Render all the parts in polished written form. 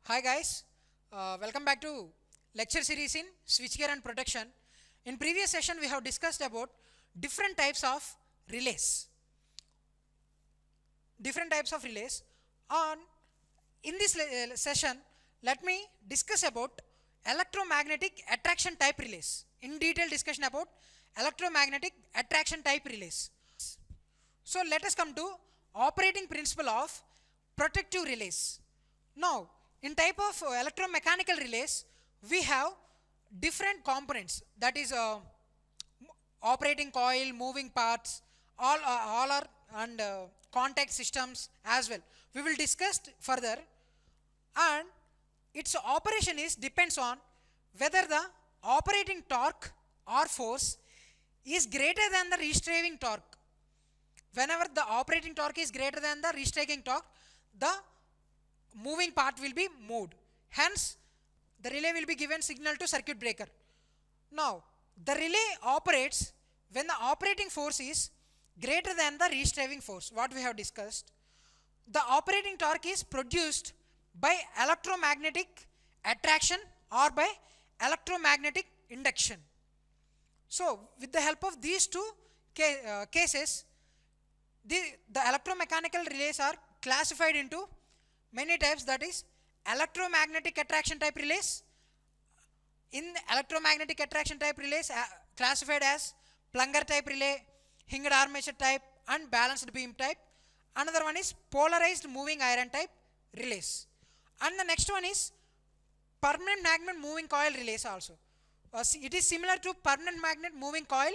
Hi guys, welcome back to lecture series in switchgear and protection. In previous session we have discussed about different types of relays. On in this session, let me discuss about electromagnetic attraction type relays. In detail discussion about electromagnetic attraction type relays. So let us come to operating principle of protective relays. Now, in type of electromechanical relays, we have different components, that is operating coil, moving parts, all are, and contact systems as well. We will discuss further, and its operation is depends on whether the operating torque or force is greater than the restraining torque. Whenever the operating torque is greater than the restraining torque, the moving part will be moved. Hence, the relay will be given signal to circuit breaker. Now, the relay operates when the operating force is greater than the restraining force, what we have discussed. The operating torque is produced by electromagnetic attraction or by electromagnetic induction. So, with the help of these two cases, the electromechanical relays are classified into many types, that is electromagnetic attraction type relays. In electromagnetic attraction type relays classified as plunger type relay, hinged armature type and balanced beam type. Another one is polarized moving iron type relays. And the next one is permanent magnet moving coil relays also. It is similar to permanent magnet moving coil,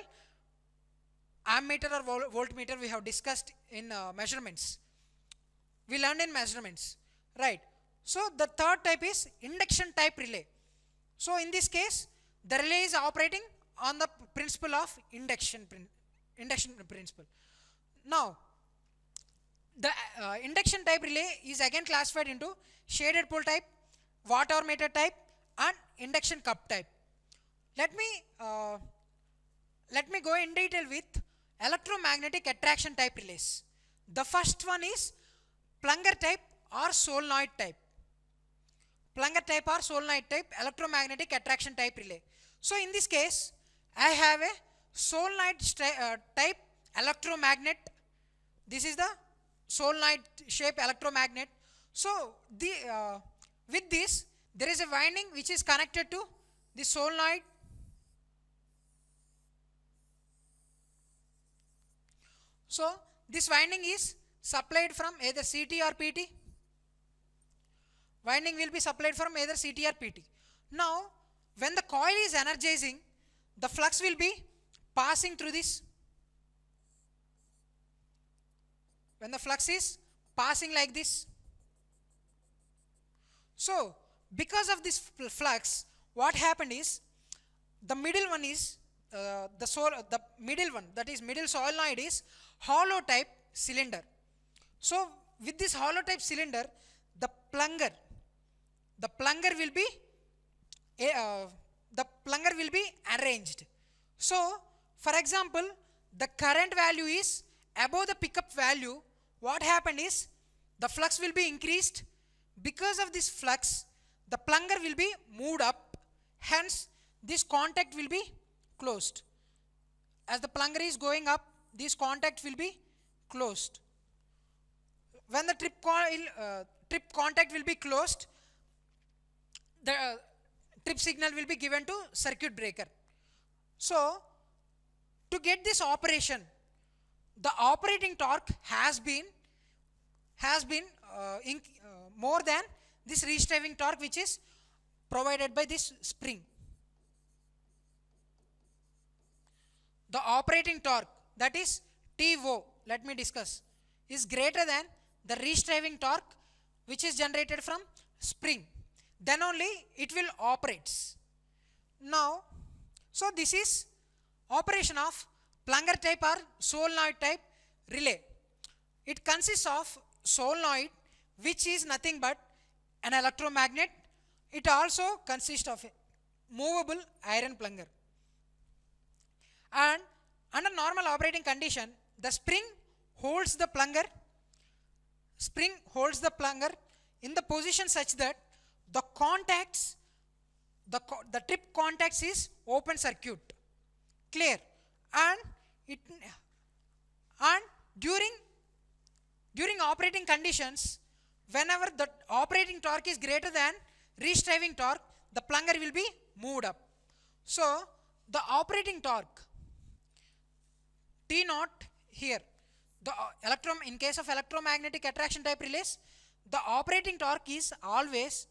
ammeter or voltmeter we have discussed in measurements. We learned in measurements, right? So the third type is induction type relay. So in this case, the relay is operating on the principle of induction principle. Now, the induction type relay is again classified into shaded pole type, watt-hour meter type and induction cup type. Let me go in detail with electromagnetic attraction type relays. The first one is plunger type or solenoid type. Plunger type or solenoid type electromagnetic attraction type relay. So in this case, I have a solenoid type electromagnet. This is the solenoid shape electromagnet. So with this, there is a winding which is connected to the solenoid. So this winding is supplied from either CT or PT. Winding will be supplied from either CT or PT. Now, when the coil is energizing, the flux will be passing through this. When the flux is passing like this. So, because of this flux, what happened is, the middle one is, the middle one, that is middle solenoid is hollow type cylinder. So, with this hollow type cylinder, the plunger will be arranged. So, for example, the current value is above the pickup value. What happened is, the flux will be increased. Because of this flux, the plunger will be moved up. Hence, this contact will be closed. As the plunger is going up, this contact will be closed. When the trip contact will be closed, the trip signal will be given to circuit breaker. So, to get this operation, the operating torque has been more than this restraining torque which is provided by this spring. The operating torque, that is TO, let me discuss, is greater than the restraining torque which is generated from spring. Then only it will operate. Now, so this is operation of plunger type or solenoid type relay. It consists of solenoid, which is nothing but an electromagnet. It also consists of a movable iron plunger. And under normal operating condition, the spring holds the plunger in the position such that the contacts, the trip contacts is open circuit, clear, and it and during operating conditions, whenever the operating torque is greater than reach driving torque, the plunger will be moved up. So the operating torque T naught here, the in case of electromagnetic attraction type relays, the operating torque is always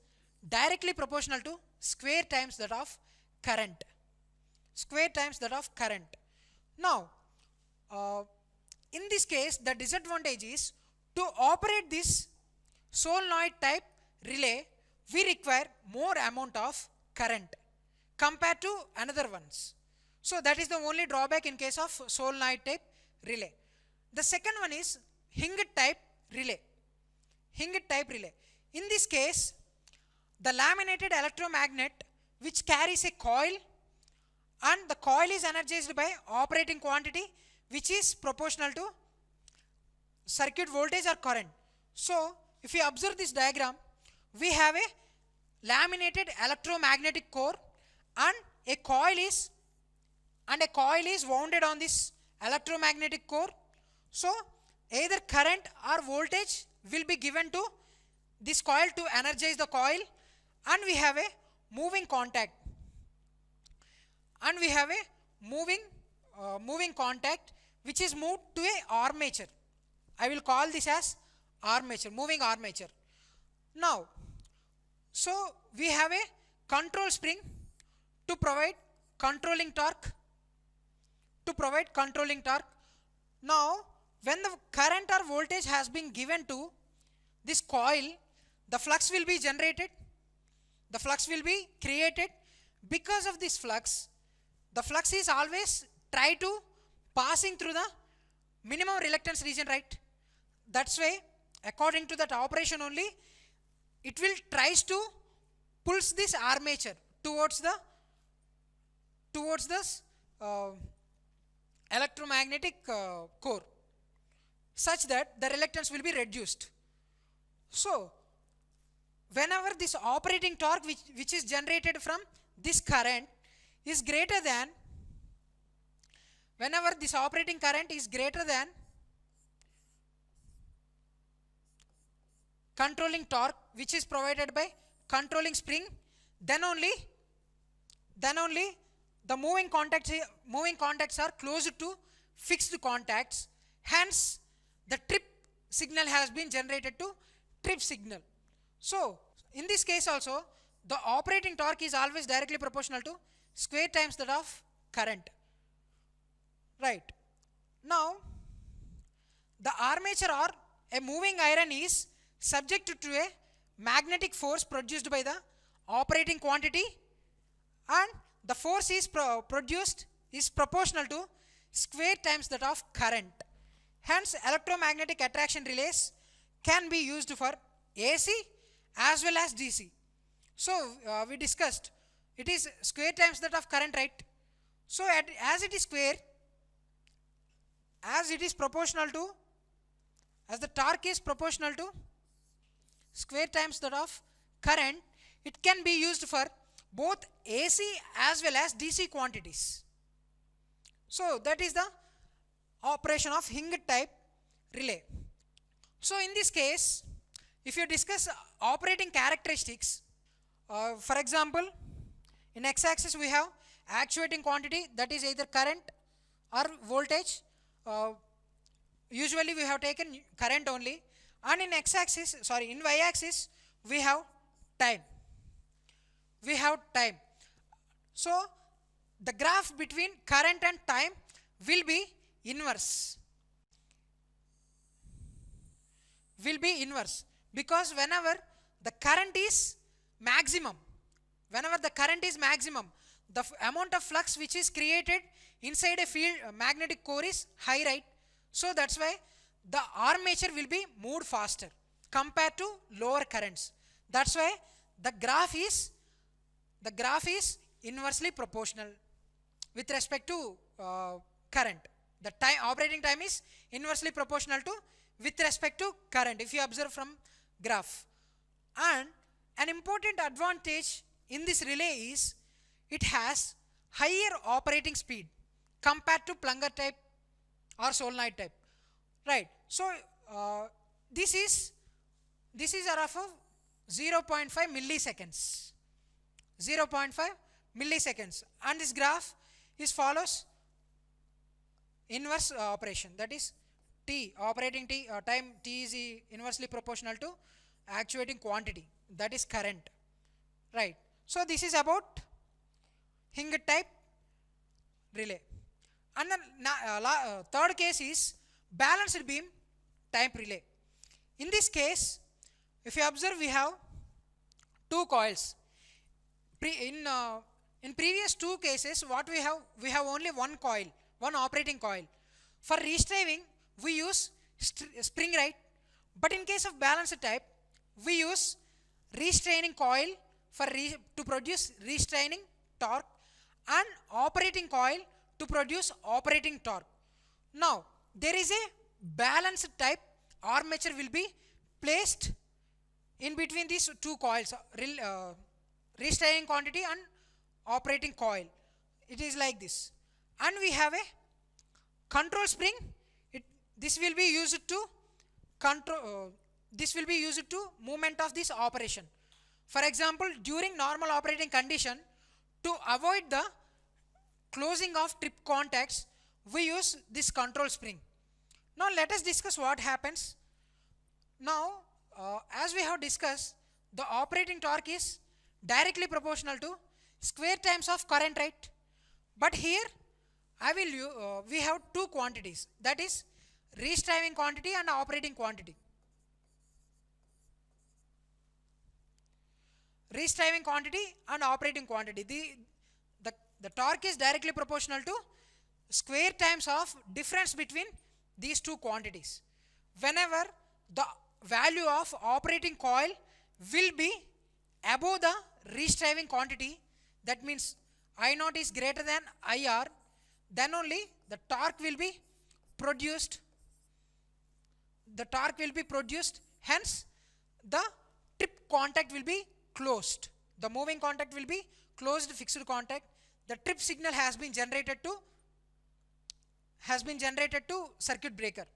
directly proportional to square times that of current. Square times that of current. Now, in this case, the disadvantage is to operate this solenoid type relay, we require more amount of current compared to another ones. So that is the only drawback in case of solenoid type relay. The second one is hinged type relay. Hinged type relay. In this case, the laminated electromagnet which carries a coil, and the coil is energized by operating quantity which is proportional to circuit voltage or current. So if you observe this diagram, we have a laminated electromagnetic core, and a coil is wounded on this electromagnetic core. So either current or voltage will be given to this coil to energize the coil, and we have a moving contact, moving contact which is moved to a armature. I will call this as armature, moving armature. Now, so we have a control spring to provide controlling torque. Now, when the current or voltage has been given to this coil, the flux will be generated, the flux will be created. Because of this flux, the flux is always try to passing through the minimum reluctance region, right? That's why according to that operation only, it will tries to pulls this armature towards this electromagnetic core, such that the reluctance will be reduced. So whenever this operating torque which is generated from this current is greater than, whenever this operating current is greater than controlling torque which is provided by controlling spring, then only the moving contacts are close to fixed contacts. Hence, the trip signal has been generated to trip signal. So, in this case also, the operating torque is always directly proportional to square times that of current. Right. Now, the armature or a moving iron is subject to a magnetic force produced by the operating quantity, and the force is produced is proportional to square times that of current. Hence, electromagnetic attraction relays can be used for AC as well as DC. So we discussed it is square times that of current, right? So as it is square, as it is proportional to, as the torque is proportional to square times that of current, it can be used for both AC as well as DC quantities. So that is the operation of hinged type relay. So in this case, if you discuss operating characteristics, for example, in x-axis we have actuating quantity, that is either current or voltage. Usually we have taken current only, and in in y-axis we have time. So the graph between current and time will be inverse. Because whenever the current is maximum, the amount of flux which is created inside a field magnetic core is high, right? So that's why the armature will be moved faster compared to lower currents. That's why the graph is inversely proportional with respect to current. The operating time is inversely proportional to with respect to current, if you observe from graph. And An important advantage in this relay is it has higher operating speed compared to plunger type or solenoid type, right? So this is a rough of 0.5 milliseconds, 0.5 milliseconds, and this graph is follows inverse operation, that is t operating t time t is inversely proportional to actuating quantity, that is current, right? So this is about Hinge type relay. And then third case is balanced beam type relay. In this case, if you observe, we have two coils. In previous two cases, what we have only one coil, one operating coil. For restraining, we use spring, right? But in case of balanced type, we use restraining coil to produce restraining torque and operating coil to produce operating torque. Now, there is a balanced type armature will be placed in between these two coils, restraining quantity and operating coil. It is like this. And we have a control spring. This will be used to control. This will be used to movement of this operation. For example, during normal operating condition, to avoid the closing of trip contacts, we use this control spring. Now let us discuss what happens. Now, as we have discussed, the operating torque is directly proportional to square times of current, right? But here, we have two quantities, that is restraining quantity and operating quantity. Restraining quantity and operating quantity. The torque is directly proportional to square times of difference between these two quantities. Whenever the value of operating coil will be above the restraining quantity, that means I naught is greater than IR, then only the torque will be produced. The torque will be produced, hence the trip contact will be closed. The moving contact will be closed, fixed contact. The trip signal has been generated to circuit breaker.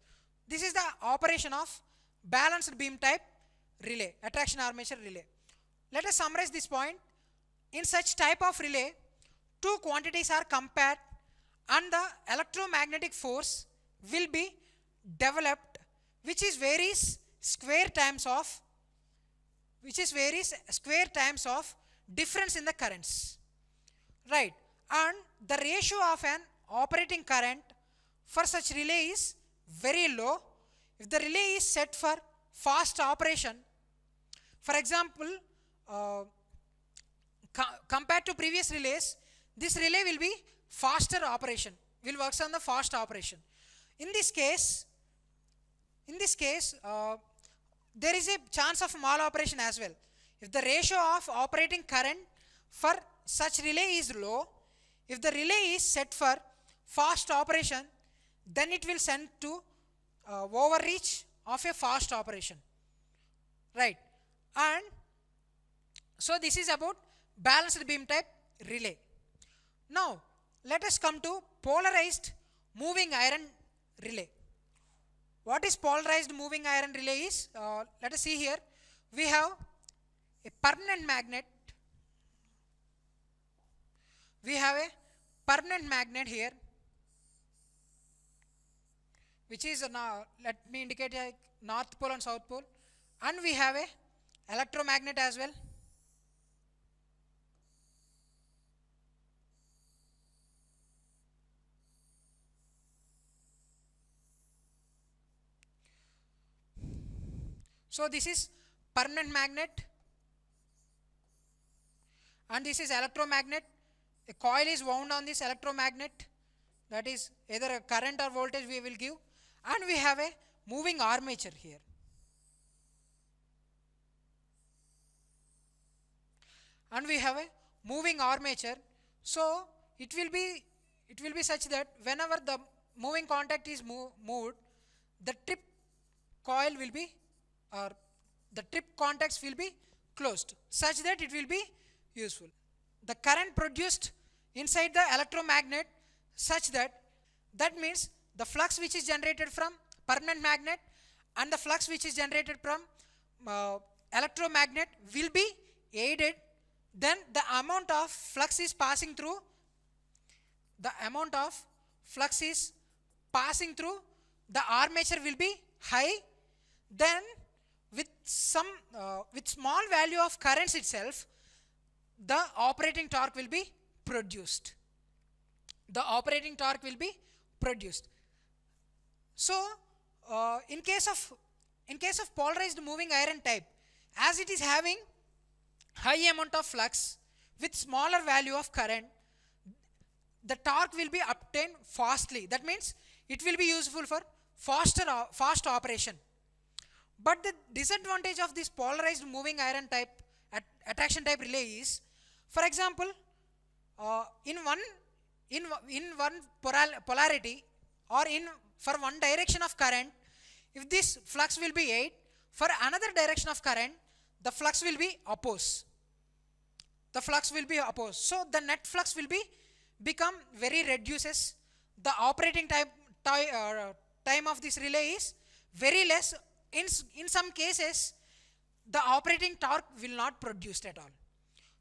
This is the operation of balanced beam type relay, attraction armature relay. Let us summarize this point. In such type of relay, two quantities are compared and the electromagnetic force will be developed, which varies square times of difference in the currents, right? And the ratio of an operating current for such relay is very low. If the relay is set for fast operation, for example, compared to previous relays, this relay will be faster operation, will work on the fast operation. In this case, there is a chance of maloperation as well. If the ratio of operating current for such relay is low, if the relay is set for fast operation, then it will send to overreach of a fast operation, right? And so this is about balanced beam type relay. Now let us come to polarized moving iron relay. What is polarized moving iron relay is, let us see here, we have a permanent magnet. We have a permanent magnet here, which is, let me indicate a north pole and south pole, and we have a electromagnet as well. So this is permanent magnet and this is electromagnet. A coil is wound on this electromagnet, that is either a current or voltage we will give, and we have a moving armature here. And we have a moving armature, so it will be such that whenever the moving contact is moved, the trip coil will be, or the trip contacts will be closed, such that it will be useful. The current produced inside the electromagnet, such that means the flux which is generated from permanent magnet and the flux which is generated from electromagnet will be aided. Then the amount of flux is passing through the armature will be high. Then with small value of currents itself, the operating torque will be produced. So in case of polarized moving iron type, as it is having high amount of flux with smaller value of current, the torque will be obtained fastly. That means it will be useful for fast operation. But the disadvantage of this polarized moving iron type attraction type relay is, for example, in one polarity or for one direction of current, if this flux will be 8, for another direction of current, the flux will be opposed. So the net flux will become very reduces. The operating time of this relay is very less. In some cases, the operating torque will not produced at all.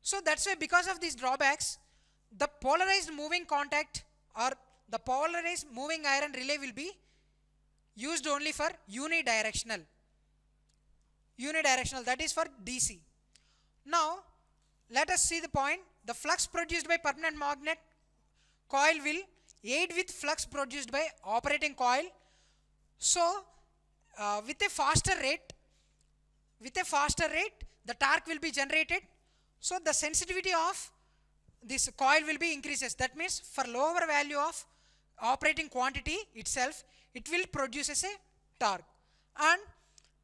So that's why, because of these drawbacks, the polarized moving contact or the polarized moving iron relay will be used only for unidirectional, that is for DC. Now let us see the point. The flux produced by permanent magnet coil will aid with flux produced by operating coil. So with a faster rate, the torque will be generated. So the sensitivity of this coil will be increases. That means for lower value of operating quantity itself, it will produce as a torque. And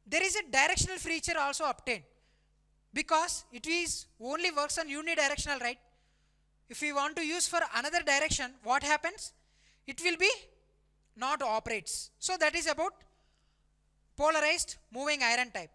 there is a directional feature also obtained, because it is only works on unidirectional, right? If we want to use for another direction, what happens? It will be not operates. So that is about polarized moving iron type.